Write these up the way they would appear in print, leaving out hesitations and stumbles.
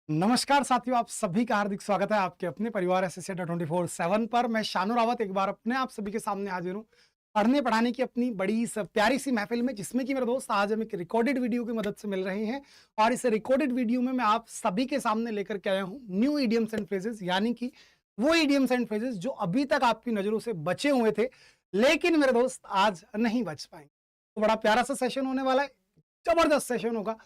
नमस्कार साथियों, आप सभी का हार्दिक स्वागत है आपके अपने परिवार एसोसिएट 24/7 पर। मैं शानू रावत एक बार अपने आप सभी के सामने हाजिर हूँ पढ़ने पढ़ाने की अपनी बड़ी प्यारी सी महफिल में, जिसमें कि मेरे दोस्त आज हम एक रिकॉर्डेड वीडियो की मदद से मिल रहे हैं। और इस रिकॉर्डेड वीडियो में मैं आप सभी के सामने लेकर के आया हूँ न्यू इडियम्स एंड फ्रेजेस, यानी कि वो इडियम्स एंड फ्रेजेस जो अभी तक आपकी नजरों से बचे हुए थे लेकिन मेरे दोस्त आज नहीं बच पाएंगे। तो बड़ा प्यारा सा सेशन होने वाला है, जबरदस्त सेशन होगा।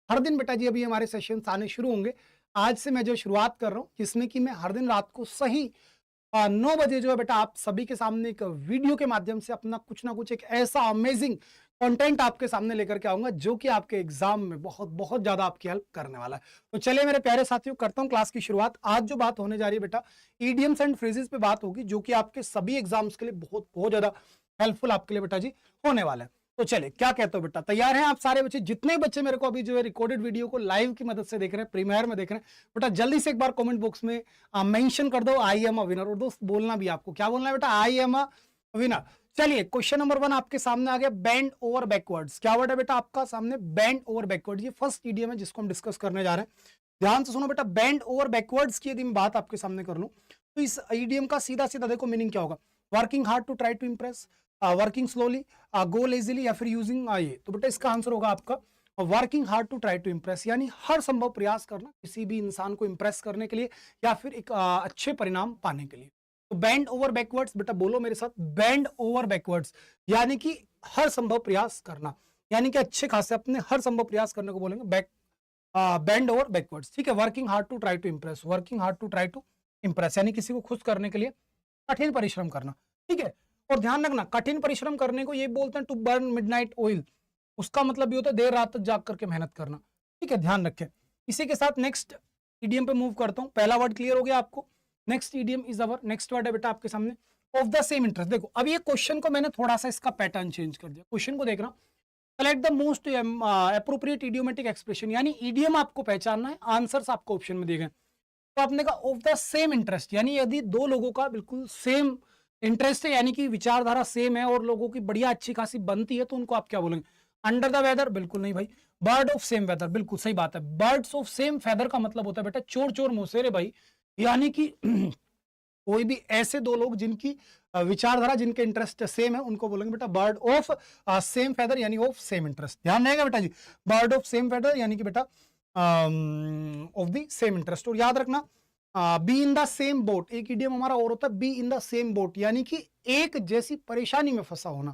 हर दिन बेटा जी अभी हमारे सेशन आने शुरू होंगे। आज से मैं जो शुरुआत कर रहा हूं, जिसमें कि मैं हर दिन रात को सही 9 बजे जो है बेटा आप सभी के सामने एक वीडियो के माध्यम से अपना कुछ ना कुछ एक ऐसा अमेजिंग कंटेंट आपके सामने लेकर के आऊंगा जो कि आपके एग्जाम में बहुत बहुत ज्यादा आपकी हेल्प करने वाला है। तो चलिए मेरे प्यारे साथियों, करता हूं क्लास की शुरुआत। आज जो बात होने जा रही है बेटा, इडियम्स एंड फ्रेजेस पे बात होगी, जो कि आपके सभी एग्जाम्स के लिए बहुत बहुत ज्यादा हेल्पफुल आपके लिए बेटा जी होने वाला है। तो चले, क्या कहते हो बेटा, तैयार हैं आप सारे बच्चे? जितने बच्चे मेरे को अभी जो है रिकॉर्डेड वीडियो को लाइव की मदद से देख रहे हैं, प्रीमियर में देख रहे हैं, बेटा जल्दी से एक बार कमेंट बॉक्स में मेंशन कर दो आई एम अ विनर। और दोस्त बोलना भी, आपको क्या बोलना है बेटा? आई एम अ विनर। चलिए क्वेश्चन नंबर 1 आपके सामने आ गया, बेंड ओवर बैकवर्ड्स। क्या वर्ड है बेटा आपका सामने? Bend over backwards. ये फर्स्ट ईडीएम है जिसको हम डिस्कस करने जा रहे हैं। ध्यान से सुनो बेटा, बेंड ओवर बैकवर्ड्स की यदि मैं बात आपके सामने कर लूं तो इस ईडीएम का सीधा सीधा देखो मीनिंग क्या होगा। Working hard to try to impress, working slowly, go lazily, या फिर यूजिंग ये। तो बेटा इसका आंसर होगा आपका working hard to try to impress, यानी हर संभव प्रयास करना किसी भी इंसान को इंप्रेस करने के लिए या फिर एक अच्छे परिणाम पाने के लिए। तो बेंड ओवर बैकवर्ड्स, बेटा बोलो मेरे साथ, बेंड ओवर बैकवर्ड्स यानी कि हर संभव प्रयास करना, यानी कि अच्छे खासे अपने हर संभव प्रयास करने को बोलेंगे बेंड ओवर बैकवर्ड्स। ठीक है, working hard to try to impress, working hard to try to impress यानी किसी को खुश करने के लिए कठिन परिश्रम करना। ठीक है, और ध्यान रखना कठिन परिश्रम करने को ये बोलते हैं टू बर्न मिडनाइट ऑयल। उसका मतलब ये होता है देर रात तक जाग करके मेहनत करना। ठीक है, ध्यान रखें। इसी के साथ नेक्स्ट ईडीएम पे मूव करता हूं। पहला वर्ड क्लियर हो गया आपको। Next EDM is our, next word है बेटा आपके सामने ऑफ द सेम इंटरेस्ट। देखो अब ये क्वेश्चन को मैंने थोड़ा सा इसका पैटर्न चेंज कर दिया। क्वेश्चन को देखना, select the most appropriate idiomatic expression, यानी ईडीएम आपको पहचानना है, आंसर्स आपको ऑप्शन में दिए गए। तो आपने कहा ऑफ द सेम इंटरेस्ट, यानी यदि दो लोगों का बिल्कुल सेम इंटरेस्ट है, यानी कि विचारधारा सेम है और लोगों की बढ़िया अच्छी खासी बनती है, तो उनको आप क्या बोलेंगे? अंडर द वेदर, बिल्कुल नहीं भाई। बर्ड ऑफ सेम वेदर, बिल्कुल सही बात है। बर्ड्स ऑफ सेम फेदर का मतलब होता है बेटा चोर चोर मोसेरे भाई, यानी कि कोई भी ऐसे दो लोग जिनकी विचारधारा, जिनके इंटरेस्ट सेम है, उनको बोलेंगे बेटा बर्ड ऑफ सेम फेदर, यानी ऑफ सेम इंटरेस्ट। ध्यान रहेगा बेटा जी, बर्ड ऑफ सेम फेदर यानी कि बेटा ऑफ द सेम इंटरेस्ट। और याद रखना be in the same boat, एक इडियम हमारा और होता है be in the same boat, यानी कि एक जैसी परेशानी में फंसा होना।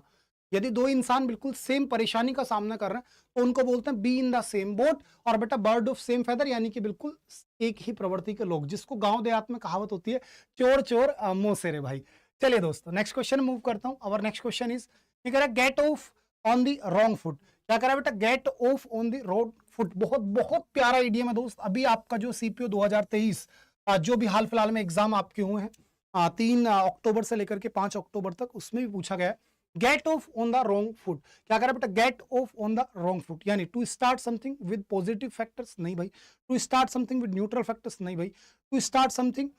यदि दो इंसान बिल्कुल सेम परेशानी का सामना कर रहे हैं तो उनको बोलते हैं be in the same boat. और बेटा बर्ड ऑफ सेम फेदर यानी कि बिल्कुल एक ही प्रवृत्ति के लोग, जिसको गांव देहात में कहावत होती है चोर चोर मोसेरे भाई। चलिए दोस्तों नेक्स्ट क्वेश्चन मूव करता हूं। Our next question is get off on the wrong foot. क्या करा बेटा? Get off on the wrong foot. बहुत बहुत प्यारा इडियम है दोस्त। अभी आपका जो सीपीओ 2023 जो भी हाल फिलहाल में एग्जाम आपके हुए हैं 3 अक्टूबर से लेकर के 5 अक्टूबर तक, उसमें भी पूछा गया है get off on the wrong foot. क्या करा बेटा? Get off on the wrong foot, यानी to start something with positive factors, नहीं भाई। To start something with neutral factors, नहीं भाई। To start something,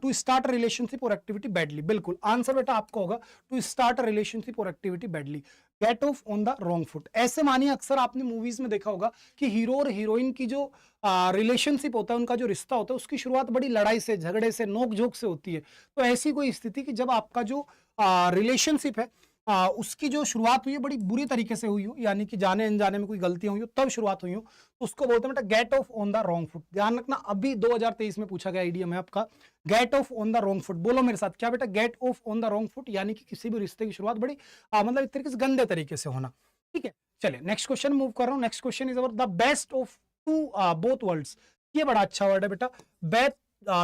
to start a relationship or activity badly, बिल्कुल answer बेटा आपका होगा to start a relationship or activity badly. Get off on the wrong foot. ऐसे मानिए अक्सर आपने मूवीज में देखा होगा कि हीरो और हीरोइन की जो रिलेशनशिप होता है, उनका जो रिश्ता होता है, उसकी शुरुआत बड़ी लड़ाई से, झगड़े से, नोक झोंक से होती है। तो ऐसी कोई स्थिति कि जब आपका जो रिलेशनशिप है उसकी जो शुरुआत हुई है बड़ी बुरी तरीके से हुई हो, यानी कि जाने अनजाने में कोई गलतियां हुई हो, तब शुरुआत हुई हो, तो उसको बोलते हैं बेटा get off on the wrong foot. ध्यान रखना अभी 2023 में पूछा गया आइडियम है आपका get off on the wrong foot. बोलो मेरे साथ, क्या बेटा? Get off on the wrong foot यानी कि किसी भी रिश्ते की शुरुआत बड़ी मतलब एक तरीके से गंदे तरीके से होना। ठीक है, चलिए नेक्स्ट क्वेश्चन मूव कर रहा हूं। Next question is our the best of two both worlds. ये बड़ा अच्छा वर्ड है बेटा,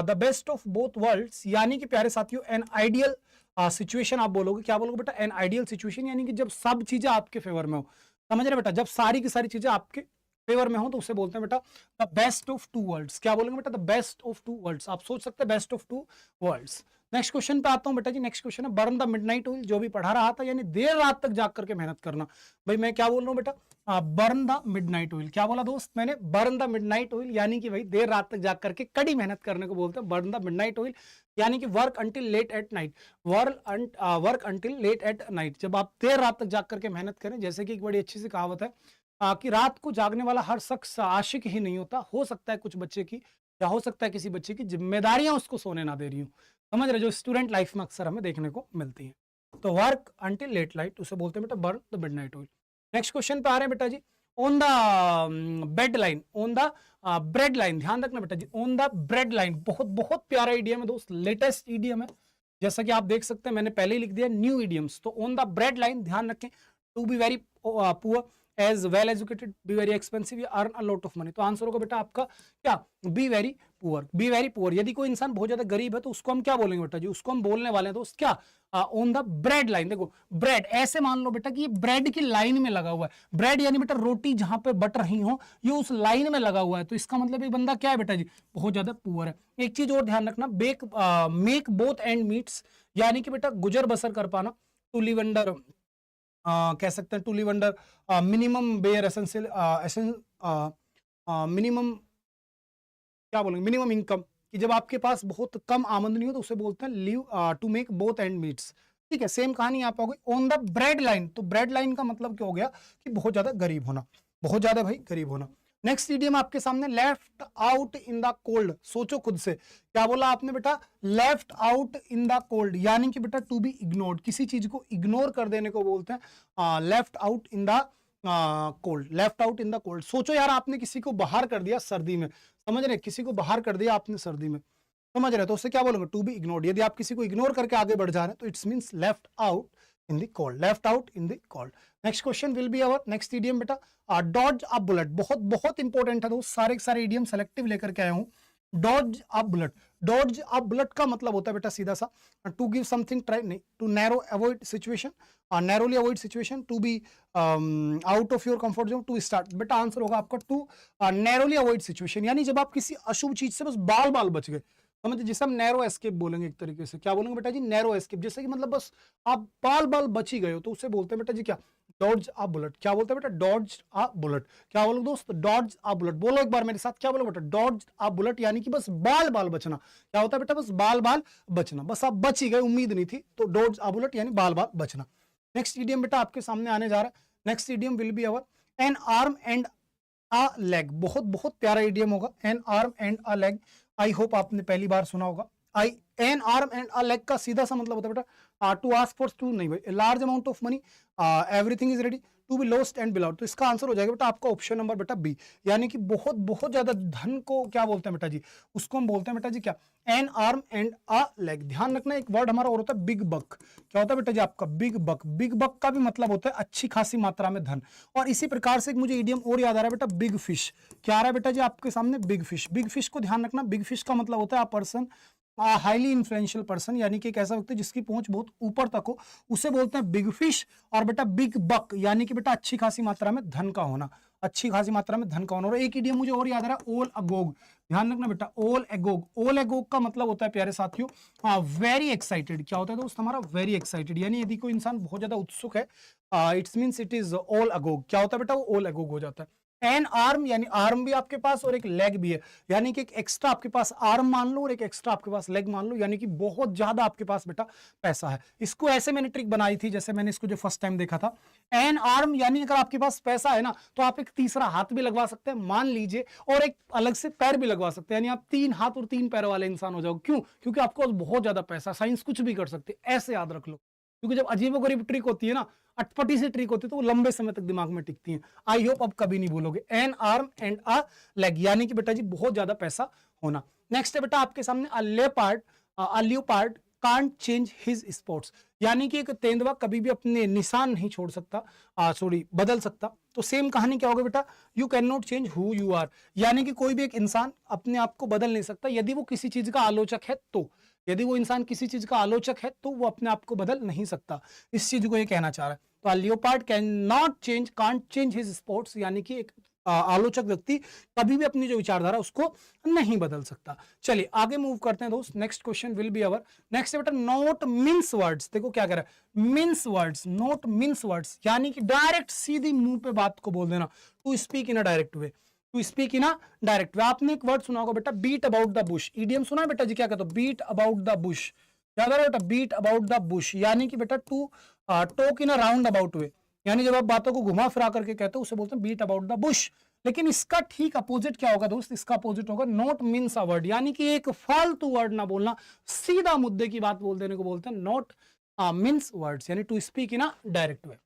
the best of both worlds, यानी कि प्यारे साथियों एन आइडियल सिचुएशन आप बोलोगे। क्या बोलोगे बेटा? एन आइडियल सिचुएशन, यानी कि जब सब चीजें आपके फेवर में हो। समझ रहे बेटा? जब सारी की सारी चीजें आपके फेवर में हो तो उसे बोलते हैं बेटा the best of two worlds. क्या बोलेंगे बेटा? The best of two worlds. आप सोच सकते हैं best of two worlds. Next question पे आता हूं बेटा जी। नेक्स्ट क्वेश्चन है बर्न द मिडनाइट ऑयल, जो भी पढ़ा रहा था, यानी देर रात तक जाग करके मेहनत करना। भाई मैं क्या बोल रहा हूं बेटा? Burn the midnight oil. क्या बोला दोस्त मैंने? बर्न द मिडनाइट ऑयल, यानी कि भाई देर रात तक जाग करके कड़ी मेहनत करने को बोलते हैं बर्न द मिडनाइट ऑयल, यानी कि work until late at night. Work until late at night, जब आप देर रात तक जाग करके मेहनत करें। जैसे कि एक बड़ी अच्छी सी कहावत है कि रात को जागने वाला हर शख्स आशिक ही नहीं होता, हो सकता है कुछ बच्चे की या हो सकता है किसी बच्चे की जिम्मेदारियां उसको सोने ना दे रही हूँ, समझ रहे, जो स्टूडेंट लाइफ में अक्सर हमें देखने को मिलती है। तो वर्क अंटिल लेट लाइट, उसे बोलते हैं बेटा burn the midnight oil. Next question पे आ रहे हैं बेटा जी, on the bed line, on the bread line, ध्यान रखना बेटा जी, ऑन द ब्रेड लाइन, बहुत बहुत प्यारा ईडियम है दोस्त, लेटेस्ट ईडियम है, जैसा कि आप देख सकते हैं मैंने पहले ही लिख दिया न्यू ईडियम्स। तो ऑन द ब्रेड लाइन ध्यान रखें, to be very poor, as well educated, be very expensive, या earn a lot of money. तो आंसर होगा बेटा आपका क्या, be very poor, be very poor. यदि कोई इंसान बहुत ज्यादा गरीब है तो उसको हम क्या बोलेंगे बेटा जी, उसको हम बोलने वाले हैं दोस्त क्या, ऑन द ब्रेड लाइन। देखो ब्रेड ऐसे मान लो बेटा कि ये ब्रेड की लाइन में लगा हुआ है, ब्रेड यानी बेटा रोटी जहां पे बट रही हो ये उस लाइन में लगा हुआ है, तो इसका मतलब ये बंदा क्या है बेटा जी, बहुत ज्यादा पुअर है। एक चीज और ध्यान रखना, मेक बोथ एंड मीट्स, यानी कि बेटा गुजर बसर कर पाना, टू लिव अंडर, कह सकते हैं to live under minimum bare essential minimum, क्या बोलेंगे, मिनिमम इनकम, कि जब आपके पास बहुत कम आमदनी हो तो उसे बोलते हैं live to make both end meets. ठीक है, सेम कहानी यहाँ पे हो गई ऑन द ब्रेड लाइन। तो ब्रेड लाइन का मतलब क्या हो गया कि बहुत ज्यादा गरीब होना, बहुत ज्यादा भाई गरीब होना। नेक्स्ट इडियम आपके सामने, left out in the cold. सोचो खुद से, क्या बोला आपने बेटा, left out in the cold, यानी कि बेटा टू बी इग्नोर्ड, किसी चीज को इग्नोर कर देने को बोलते हैं left out in the cold, left out in the cold. सोचो यार आपने किसी को बाहर कर दिया सर्दी में, समझ रहे, किसी को बाहर कर दिया आपने सर्दी में, समझ रहे, तो उससे क्या बोलेंगे, टू बी इग्नोर्ड। यदि आप किसी को इग्नोर करके आगे बढ़ जा रहे हैं तो it's means left out in the cold, left out in the cold. Next question will be our next idiom बेटा, डॉज अ बुलेट। बहुत बहुत इंपॉर्टेंट है दोस्त, सारे सारे इडियम सेलेक्टिव लेकर के आया हूं। Dodge a bullet, dodge a bullet का मतलब होता है बेटा सीधा सा, टू गिव समथिंग ट्राई, नहीं, to narrow avoid situation, narrowly avoid situation, to be out of your comfort zone, to start. बेटा आंसर होगा आपका टू नैरोली अवॉइड सिचुएशन, यानी जब आप किसी अशुभ चीज से बस बाल बाल बच गए, समझ, जिसे हम नैरो एस्केप बोलेंगे, एक तरीके से क्या बोलेंगे बेटा जी, नैरो एस्केप, जैसे कि मतलब बस आप बाल बाल बच ही गए हो, तो उसे बोलते हैं बेटा जी क्या, डॉज अ बुलेट। क्या बोलते हैं बेटा, डॉज अ बुलेट। क्या बोलो दोस्त, डॉज अ बुलेट, बोलो एक बार मेरे साथ, क्या बोलो बेटा, डॉज अ बुलेट, यानी कि बस बाल बाल बचना। क्या होता है बेटा, बस बाल बाल बचना, बस आप बच ही गए, उम्मीद नहीं थी, तो डॉज अ बुलेट यानी बाल बाल बचना। नेक्स्ट इडियम बेटा आपके सामने आने जा रहा है, next idiom will be our N arm and a leg. बहुत बहुत प्यारा इडियम होगा, N arm and a leg. I hope आपने पहली बार सुना होगा। I N arm and a leg का सीधा सा मतलब होता है बेटा टू आस्क फॉर, टू नहीं भाई, large amount of money, everything is ready, to be lost and be loud. तो इसका आंसर हो जाएगा बेटा आपका ऑप्शन नंबर बेटा बी, यानी कि बहुत बहुत ज्यादा धन को क्या बोलते हैं बेटा जी, उसको हम बोलते हैं बेटा जी क्या, N arm and a leg. ध्यान रखना एक वर्ड हमारा और होता है बिग बक। क्या होता है बेटा जी आपका, बिग बक। बिग बक का भी मतलब होता है अच्छी खासी मात्रा में धन। और इसी प्रकार से एक मुझे इडियम और याद आ रहा है बेटा, बिग फिश। क्या आ रहा है बेटा जी आपके सामने, बिग फिश। बिग फिश को ध्यान रखना, बिग फिश का मतलब होता है a person, highly influential person, यानी कि एक ऐसा व्यक्ति जिसकी पहुंच बहुत ऊपर तक हो, उसे बोलते हैं बिग फिश। और बेटा बिग बक यानी कि बेटा अच्छी खासी मात्रा में धन का होना, अच्छी खासी मात्रा में धन का होना। और एक इडियम मुझे और याद आ रहा है, ओल अगोग। ध्यान रखना बेटा, ओल एगोग। ओल एगोग का मतलब होता है प्यारे साथियों, वेरी एक्साइटेड। क्या होता है दोस्त हमारा, वेरी एक्साइटेड, यानी यदि कोई इंसान बहुत ज्यादा उत्सुक है, इट्स मींस इट इज ओल अगोग। क्या होता है बेटा, वो ओल एगोग हो जाता है। एन आर्म यानी आर्म भी आपके पास और एक लेग भी है, यानी कि एक एक्स्ट्रा आपके पास आर्म मान लो और एक एक्स्ट्रा आपके पास लेग मान लो, यानी कि बहुत ज्यादा आपके पास बेटा पैसा है। इसको ऐसे मैंने ट्रिक बनाई थी, जैसे मैंने इसको जो फर्स्ट टाइम देखा था, एन आर्म यानी अगर आपके पास पैसा है ना तो आप एक तीसरा हाथ भी लगवा सकते हैं मान लीजिए, और एक अलग से पैर भी लगवा सकते हैं, यानी आप 3 हाथ और 3 पैर वाले इंसान हो जाओगे। क्यों, क्योंकि आपके पास बहुत ज्यादा पैसा, साइंस कुछ भी कर सकते, ऐसे याद रख लो। क्योंकि जब अजीबोगरीब ट्रिक होती है ना, अटपटी सी ट्रिक होती है, तो वो लंबे समय तक दिमाग में टिकती है। आई होप अब कभी नहीं भूलोगे, an arm and a leg, यानी कि बेटा जी बहुत ज्यादा पैसा होना। नेक्स्ट है बेटा आपके सामने, a leopard can't change his spots, यानी कि एक तेंदुआ कभी भी अपने निशान नहीं छोड़ सकता, बदल सकता। तो सेम कहानी क्या होगा बेटा, you can not change who you are, यानी कि कोई भी एक इंसान अपने आप को बदल नहीं सकता यदि वो किसी चीज का आलोचक है तो। यदि वो इंसान किसी चीज का आलोचक है तो वो अपने आप को बदल नहीं सकता, इस चीज को ये कहना चाह रहा है। तो leopard can not change, can't change his spots, यानी कि एक आलोचक व्यक्ति कभी भी अपनी जो विचारधारा उसको नहीं बदल सकता। चलिए आगे मूव करते हैं दोस्त, next question will be our next बेटा, नोट मीन्स वर्ड्स। देखो क्या कह रहा है, means words, note means words, यानी कि डायरेक्ट सीधी मुंह पे बात को बोल देना, to speak in a direct way, to speak in a direct way. आपने एक वर्ड सुना होगा बेटा, beat about the bush. Idiom सुना है बेटा जी, क्या कहते हो, बीट अबाउट द बुश। याद आ रहा है बेटा, बीट अबाउट द बुश, यानी कि बेटा to talk in a round about way, यानी जब आप बातों को घुमा फिरा करके कहते हो उसे बोलते हैं बीट अबाउट द बुश। लेकिन इसका ठीक अपोजिट क्या होगा दोस्त, इसका अपोजिट होगा नॉट मीन्स अ वर्ड, यानी कि एक फालतू वर्ड ना बोलना, सीधा मुद्दे की बात बोल देने को बोलते हैं नॉट मीन्स वर्ड्स, यानी to speak in a direct way.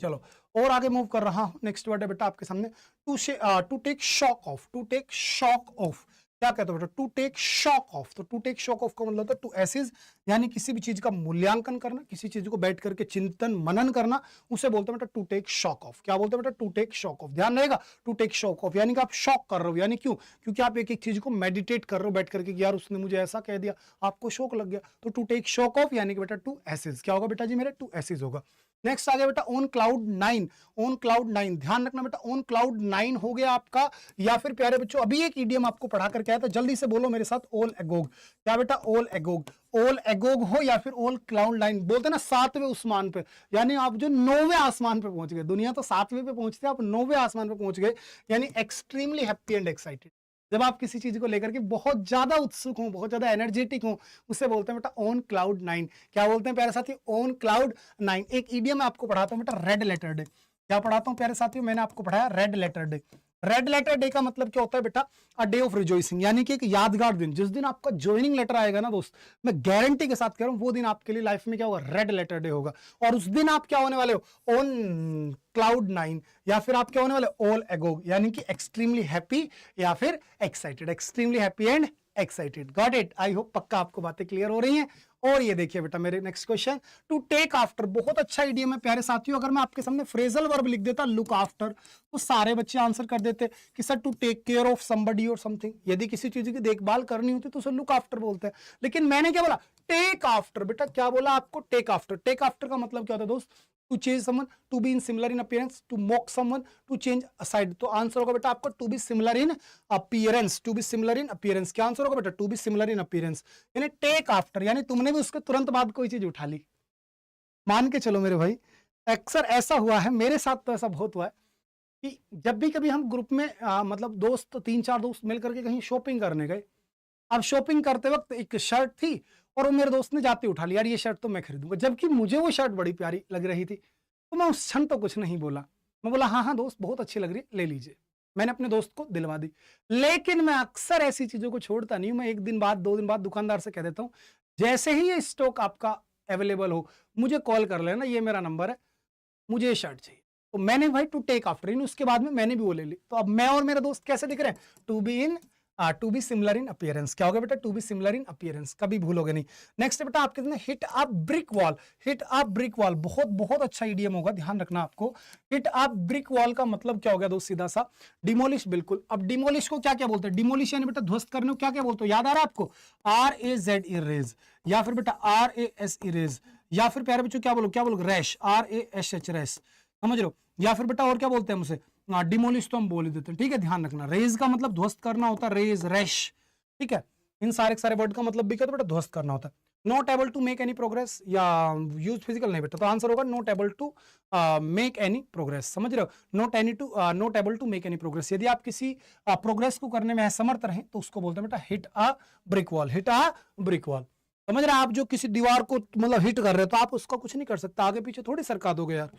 चलो और आगे मूव कर रहा हूं, नेक्स्ट वर्ड है बेटा आपके सामने to take shock off. To take shock off क्या कहते हो बेटा, टू टेक शॉक ऑफ। तो टू टेक शॉक ऑफ का मतलब होता है टू एसेज, यानी किसी भी चीज का मूल्यांकन करना, किसी चीज को बैठ करके चिंतन मनन करना, उसे बोलते हैं बेटा टू टेक शॉक ऑफ। क्या बोलते हैं बेटा, टू टेक शॉक ऑफ। ध्यान रहेगा, टू टेक शॉक ऑफ यानी कि आप शॉक कर रहे हो, यानी क्यों, क्योंकि आप एक एक चीज को मेडिटेट कर रहे हो बैठ करके कि यार उसने मुझे ऐसा कह दिया, आपको शौक लग गया। तो टू टेक शॉक ऑफ यानी कि बेटा टू एसेज। क्या होगा बेटा जी मेरे, टू एसेज होगा। नेक्स्ट आ गया बेटा on cloud nine. On cloud nine, ध्यान रखना बेटा ऑन क्लाउड नाइन हो गया आपका, या फिर प्यारे बच्चों अभी एक ईडियम आपको पढ़ा करके आया था, जल्दी से बोलो मेरे साथ, ऑल एगोग। क्या बेटा, ऑल एगोग। ऑल एगोग हो या फिर ऑल क्लाउड नाइन, बोलते ना सातवें उस्मान पे, यानी आप जो 9वें आसमान पे पहुंच गए। दुनिया तो 7वें पे पहुंचते हैं, आप 9वें आसमान पे पहुंच गए, यानी एक्सट्रीमली हैप्पी एंड एक्साइटेड। जब आप किसी चीज को लेकर के बहुत ज्यादा उत्सुक हो, बहुत ज्यादा एनर्जेटिक हो, उसे बोलते हैं बेटा ऑन क्लाउड नाइन। क्या बोलते हैं प्यारे साथी, ऑन क्लाउड नाइन। एक ईडियम मैं आपको पढ़ाता हूँ बेटा, रेड लेटर डे। क्या पढ़ाता हूँ प्यारे साथियों, मैंने आपको पढ़ाया red letter day. Red letter day का मतलब क्या होता है बेटा, अ डे ऑफ रिजॉइसिंग, यानी कि एक यादगार दिन। जिस दिन आपका ज्वाइनिंग लेटर आएगा ना दोस्त, मैं गारंटी के साथ कह रहा हूं, वो दिन आपके लिए लाइफ में क्या होगा, रेड लेटर डे होगा। और उस दिन आप क्या होने वाले हो, ऑन क्लाउड नाइन, या फिर आप क्या होने वाले, ऑल एगोग, यानी कि एक्सट्रीमली हैप्पी या फिर excited. Extremely happy and excited. Got it, I hope पक्का आपको बातें क्लियर हो रही हैं। और ये देखिए बेटा मेरे next question, to take after, बहुत अच्छा आइडिया है प्यारे साथियों। अगर मैं आपके सामने फ्रेजल वर्ब लिख देता लुक आफ्टर, तो सारे बच्चे आंसर कर देते कि sir to take care of somebody और समथिंग। यदि किसी चीज की देखभाल करनी होती तो उसे लुक आफ्टर बोलते हैं, लेकिन मैंने क्या बोला, टेक आफ्टर। बेटा क्या बोला आपको, टेक आफ्टर। टेक आफ्टर का मतलब क्या होता है दोस्त, to change someone, to be in similar in appearance, to mock someone, to change aside. तो आंसर होगा बेटा आपका to be similar in appearance. To be similar in appearance, क्या आंसर होगा बेटा, to be similar in appearance. यानी take after, यानी तुमने भी उसके तुरंत बाद कोई चीज उठा ली। मान के चलो मेरे भाई, अक्सर ऐसा हुआ है, मेरे साथ तो ऐसा बहुत हुआ है कि जब भी कभी हम ग्रुप में मतलब दोस्त 3-4 दोस्त मिल करके कहीं शॉपिंग करने गए। अब शॉपिंग करते वक्त एक शर्ट थी और वो मेरे दोस्त ने जाते उठा लिया, यार ये शर्ट तो मैं खरीदूंगा, जबकि मुझे वो शर्ट बड़ी प्यारी लग रही थी। तो मैं उस क्षण तो कुछ नहीं बोला, मैं बोला हाँ हाँ दोस्त बहुत अच्छी लग रही है, ले लीजिए। मैंने अपने दोस्त को दिलवा दी। लेकिन मैं अक्सर ऐसी चीजों को छोड़ता नहीं हूं, मैं 1 दिन बाद 2 दिन बाद दुकानदार से कह देता हूं, जैसे ही ये स्टॉक आपका अवेलेबल हो मुझे कॉल कर लेना, ये मेरा नंबर है, मुझे ये शर्ट चाहिए। तो मैंने भाई टू टेक आफ्टर, उसके बाद में मैंने भी वो ले ली। तो अब मैं और मेरा दोस्त कैसे दिख रहे हैं, to be similar in appearance. क्या होगा बेटा, to be similar in appearance, कभी भूलोगे नहीं। नेक्स्ट बेटा आपके hit a brick wall. Hit a brick wall बहुत बहुत अच्छा ईडियम होगा, ध्यान रखना आपको। हिट अ ब्रिक वॉल का मतलब क्या हो गया दोस्त, सीधा सा डिमोलिश। बिल्कुल, अब डिमोलिश को क्या क्या बोलते हैं, डिमोलिश यानी बेटा ध्वस्त करने को क्या क्या बोलते हो, याद आ रहा है आपको, RAZ इरेज, या फिर बेटा RAS इरेज, या फिर प्यारे बच्चों क्या बोलो रैश, RASH रैश, समझ लो। या फिर बेटा और क्या बोलते हैं उसे, डिमोलिश तो हम बोल ही देते हैं, ठीक है। ध्यान रखना, रेज का मतलब ध्वस्त करना होता है, रेज रैश, ठीक है। इन सारे वर्ड का मतलब भी क्या होता है बेटा, ध्वस्त करना होता है। Not able to make any progress, या यूज फिजिकल नहीं बेटा, तो आंसर होगा not able to make any progress. समझ रहे हो, not able to make any progress. यदि आप किसी प्रोग्रेस को करने में असमर्थ रहे तो उसको बोलते हैं बेटा hit a brick wall. Hit a brick wall, समझ रहे हैं। आप जो किसी दीवार को मतलब हिट कर रहे हो तो आप उसका कुछ नहीं कर सकते, आगे पीछे थोड़ी सरका दोगे यार।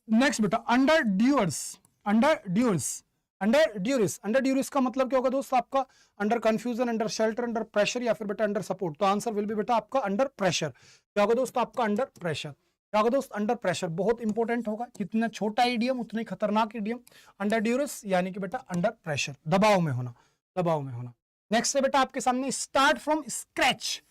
नेक्स्ट बेटा अंडर ड्यूअर्स। अंडर ड्यूरिस का मतलब क्या होगा दोस्त आपका, under confusion, under shelter, under pressure, या फिर बेटा अंडर सपोर्ट। तो आंसर विल बी बेटा आपका अंडर प्रेशर। क्या होगा दोस्त आपका, अंडर प्रेशर। क्या होगा दोस्त, अंडर प्रेशर। बहुत इंपॉर्टेंट होगा, जितना छोटा ईडियम उतना ही खतरनाक ईडियम। अंडर ड्यूरिस यानी कि बेटा अंडर प्रेशर, दबाव में होना, दबाव में होना। नेक्स्ट है बेटा आपके सामने start from scratch.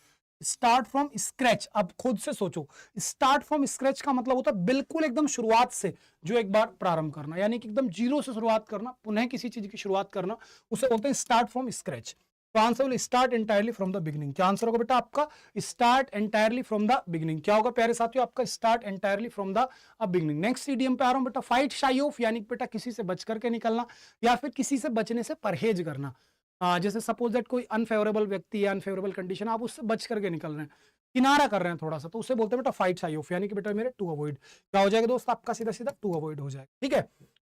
Start from scratch, अब खुद से सोचो, स्टार्ट फ्रॉम स्क्रैच का मतलब होता है बिल्कुल एकदम शुरुआत से जो एक बार प्रारंभ करना, यानी कि एकदम जीरो से शुरुआत करना, पुनः किसी चीज की शुरुआत करना, उसे बोलते हैं स्टार्ट फ्रॉम स्क्रैच। तो answer will start entirely from the beginning. क्या आंसर होगा बेटा आपका, start entirely from the beginning. क्या होगा प्यारे साथियों आपका, start entirely from the beginning. Next idiom पे आ रहा हूं बेटा, फाइट शाई ऑफ, यानी बेटा किसी से बच करके निकलना, या फिर किसी से बचने से परहेज करना। जैसे सपोज दैट कोई अनफेवरेबल व्यक्ति या अनफेवरेबल कंडीशन, आप उससे बच करके निकल रहे हैं, किनारा कर रहे हैं थोड़ा सा, तो उसे बोलते हैं बेटा फाइट शाई ऑफ, यानी कि बेटा मेरे टू अवॉइड। क्या हो जाएगा दोस्त आपका, सीधा सीधा टू अवॉइड हो जाएगा, ठीक है।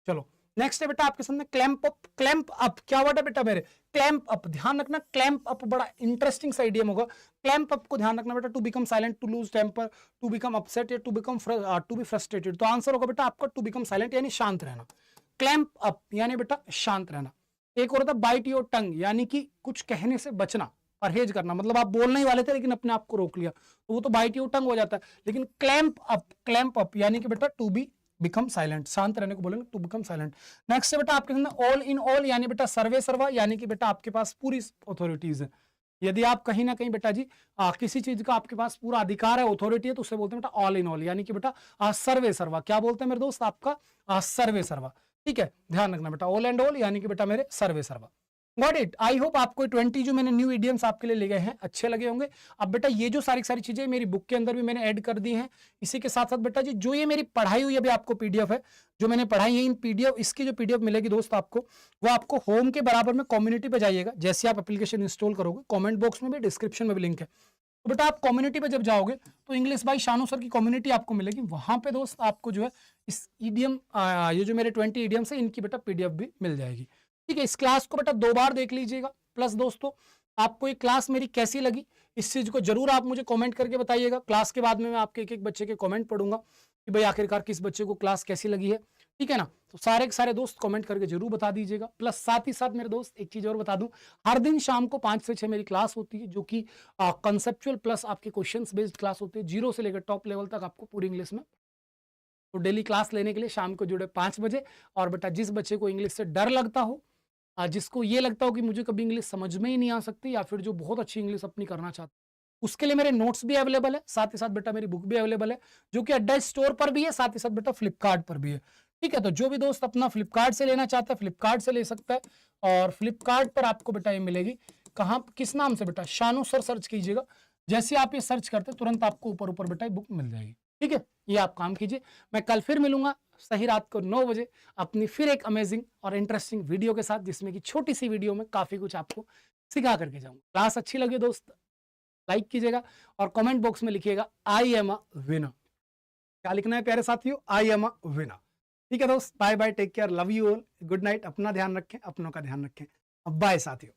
चलो नेक्स्ट है बेटा आपके सामने क्लैंप अप। क्लैंप अप क्या वर्ड है बेटा मेरे? क्लैंप अप, ध्यान रखना क्लैंप अप बड़ा इंटरेस्टिंग सा इडियम होगा। क्लैंप अप को ध्यान रखना बेटा, to become silent, to lose temper, to become upset या टू बी फ्रस्ट्रेटेड। तो आंसर होगा बेटा आपका टू बिकम साइलेंट यानी शांत रहना। क्लैंप अप यानी बेटा शांत रहना। एक और था बाइट योर टंग, यानी कि कुछ कहने से बचना, परहेज करना, मतलब आप बोलने ही वाले थे लेकिन अपने आप को रोक लिया, तो वो तो बाइट योर टंग हो जाता है। लेकिन क्लैंप अप यानी कि बेटा टू बी बिकम साइलेंट, शांत रहने को बोलेंगे, टू बिकम साइलेंट। नेक्स्ट है बेटा आपके सामने ऑल इन ऑल, यानी बेटा सर्वे सर्वा, यानी कि बेटा आपके पास पूरी अथॉरिटीज है। यदि आप कहीं ना कहीं बेटा जी किसी चीज का आपके पास पूरा अधिकार है, अथॉरिटी है, तो उसे बोलते हैं बेटा ऑल इन ऑल, यानी कि बेटा सर्वे सर्वा। क्या बोलते हैं मेरे दोस्त? आपका सर्वे सर्वा। ठीक है, ध्यान रखना बेटा, ऑल एंड ऑल यानी कि बेटा मेरे सर्वे सर्वा। Got it. आई होप आपको 20 जो मैंने न्यू इडियम्स आपके लिए ले गए हैं अच्छे लगे होंगे। अब बेटा ये जो सारी चीजें मेरी बुक के अंदर भी मैंने ऐड कर दी हैं। इसी के साथ साथ बेटा जी जो ये मेरी पढ़ाई हुई अभी आपको पीडीएफ है, जो मैंने पढ़ाई है इन पीडीएफ, इसकी जो पीडीएफ मिलेगी दोस्त आपको, वो आपको होम के बराबर में कम्युनिटी पे जाइएगा। जैसे आप एप्लीकेशन इंस्टॉल करोगे, कॉमेंट बॉक्स में भी डिस्क्रिप्शन में भी लिंक है, तो बेटा आप कम्युनिटी पे जब जाओगे तो इंग्लिश बाय शानू सर की कम्युनिटी आपको मिलेगी। वहां पे दोस्त आपको जो है इस ईडियम ये जो मेरे 20 ईडियम्स है इनकी बेटा पीडीएफ भी मिल जाएगी। ठीक है, इस क्लास को बेटा 2 बार देख लीजिएगा। प्लस दोस्तों आपको ये क्लास मेरी कैसी लगी इस चीज को जरूर आप मुझे कमेंट करके बताइएगा। क्लास के बाद में मैं आपके एक बच्चे के कमेंट पढ़ूंगा कि भाई आखिरकार किस बच्चे को क्लास कैसी लगी है। ठीक है ना, तो सारे के सारे दोस्त कमेंट करके जरूर बता दीजिएगा। प्लस साथ ही साथ मेरे दोस्त एक चीज और बता दूं, हर दिन शाम को 5 से 6 मेरी क्लास होती है, जो कि कंसेप्चुअल प्लस आपके क्वेश्चंस बेस्ड क्लास होती है, 0 से लेकर टॉप लेवल तक आपको पूरी इंग्लिश में। तो डेली क्लास लेने के लिए शाम को जुड़े 5 बजे। और बेटा जिस बच्चे को इंग्लिश से डर लगता हो, जिसको ये लगता हो कि मुझे कभी इंग्लिश समझ में ही नहीं आ सकती, या फिर जो बहुत अच्छी इंग्लिश अपनी करना चाहता है, उसके लिए मेरे नोट्स भी अवेलेबल है, साथ ही साथ बेटा मेरी बुक भी अवेलेबल है, जो कि अड्डा स्टोर पर भी है, साथ ही साथ बेटा फ्लिपकार्ट पर भी है। ठीक है, तो जो भी दोस्त अपना फ्लिपकार्ट से लेना चाहता है फ्लिपकार्ट से ले सकता है। और फ्लिपकार्ट पर आपको बेटा ये मिलेगी कहाँ, किस नाम से बेटा? शानू सर सर्च कीजिएगा। जैसे आप ये सर्च करते तुरंत आपको ऊपर ऊपर बेटा बुक मिल जाएगी। ठीक है, ये आप काम कीजिए। मैं कल फिर मिलूंगा सही रात को 9 बजे अपनी फिर एक अमेजिंग और इंटरेस्टिंग वीडियो के साथ, जिसमें कि छोटी सी वीडियो में काफी कुछ आपको सिखा करके जाऊंगा। क्लास अच्छी लगे दोस्त लाइक कीजिएगा और कमेंट बॉक्स में लिखिएगा आई एम अ विनर। क्या लिखना है प्यारे साथियों? I am a winner. ठीक है दोस्त, bye bye, take care, love you all, good night. अपना ध्यान रखें, अपनों का ध्यान रखें। बाय साथियों।